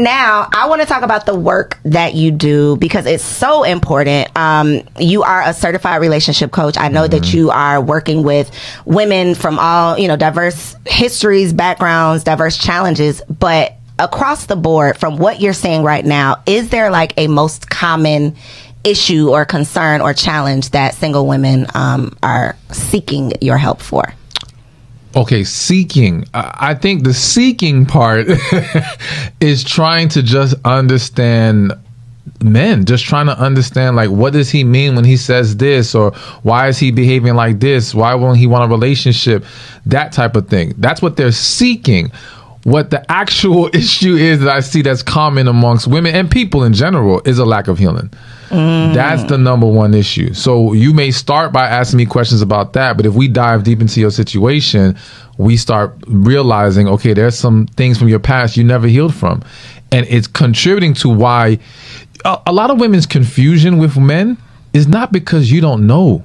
now, I want to talk about the work that you do because it's so important. You are a certified relationship coach. I know that you are working with women from all, diverse histories, backgrounds, diverse challenges, but across the board, from what you're saying right now, is there like a most common issue or concern or challenge that single women are seeking your help for? Okay, seeking. I think the seeking part is trying to just understand men, just trying to understand, like, what does he mean when he says this, or why is he behaving like this? Why won't he want a relationship? That type of thing. That's what they're seeking. What the actual issue is that I see that's common amongst women and people in general is a lack of healing. That's the number one issue. So you may start by asking me questions about that, but if we dive deep into your situation, we start realizing, okay, there's some things from your past you never healed from. And it's contributing to why a lot of women's confusion with men is not because you don't know.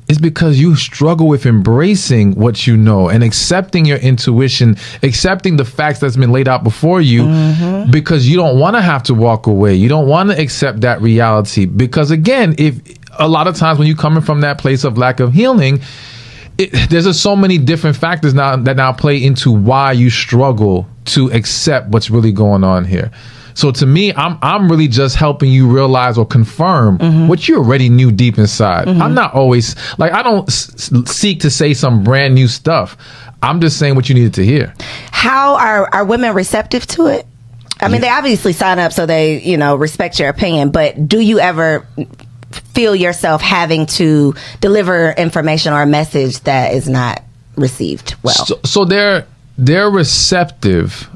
It's because you struggle with embracing what you know and accepting your intuition, accepting the facts that's been laid out before you, because you don't want to have to walk away. You don't want to accept that reality. Because again, if a lot of times when you're coming from that place of lack of healing, there's just so many different factors that play into why you struggle to accept what's really going on here. So to me, I'm really just helping you realize or confirm what you already knew deep inside. I'm not always, like, I don't seek to say some brand new stuff. I'm just saying what you needed to hear. How are women receptive to it? I mean, they obviously sign up so they, respect your opinion, but do you ever feel yourself having to deliver information or a message that is not received well? So they're receptive,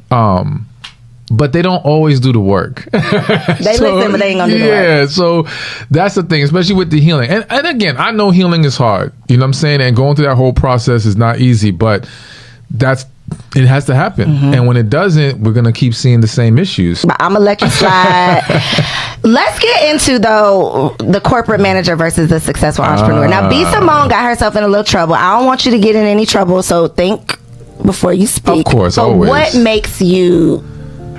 but they don't always do the work. They listen, but they ain't gonna do the work. Yeah, so that's the thing, especially with the healing. And again, I know healing is hard. You know what I'm saying? And going through that whole process is not easy, but it has to happen. And when it doesn't, we're going to keep seeing the same issues. But I'm going to let you slide. Let's get into, though, the corporate manager versus the successful entrepreneur. Now, B. Simone got herself in a little trouble. I don't want you to get in any trouble, so think before you speak. Of course, but always. What makes you...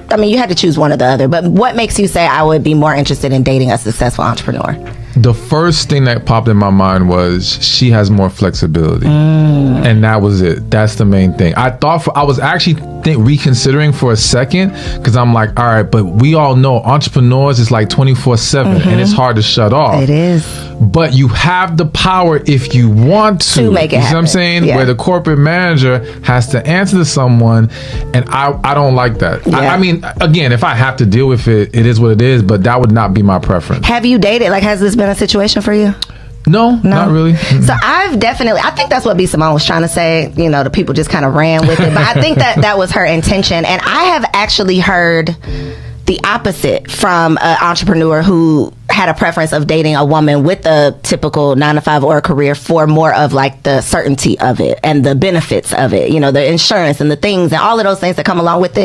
I mean, you had to choose one or the other, but what makes you say I would be more interested in dating a successful entrepreneur? The first thing that popped in my mind was she has more flexibility. And that was it. That's the main thing. I was actually reconsidering for a second, because I'm like, all right, but we all know entrepreneurs is like 24/7 and it's hard to shut off. It is. But you have the power if you want to make it happen. You see what I'm saying? Yeah. Where the corporate manager has to answer to someone, and I don't like that. Yeah. I mean, again, if I have to deal with it, it is what it is, but that would not be my preference. Have you dated? Like, has this been a situation for you? No, not really. So I think that's what B. Simone was trying to say. The people just kind of ran with it. But I think that was her intention. And I have actually heard the opposite from an entrepreneur who had a preference of dating a woman with a typical 9-to-5 or a career for more of like the certainty of it and the benefits of it, the insurance and the things and all of those things that come along with it.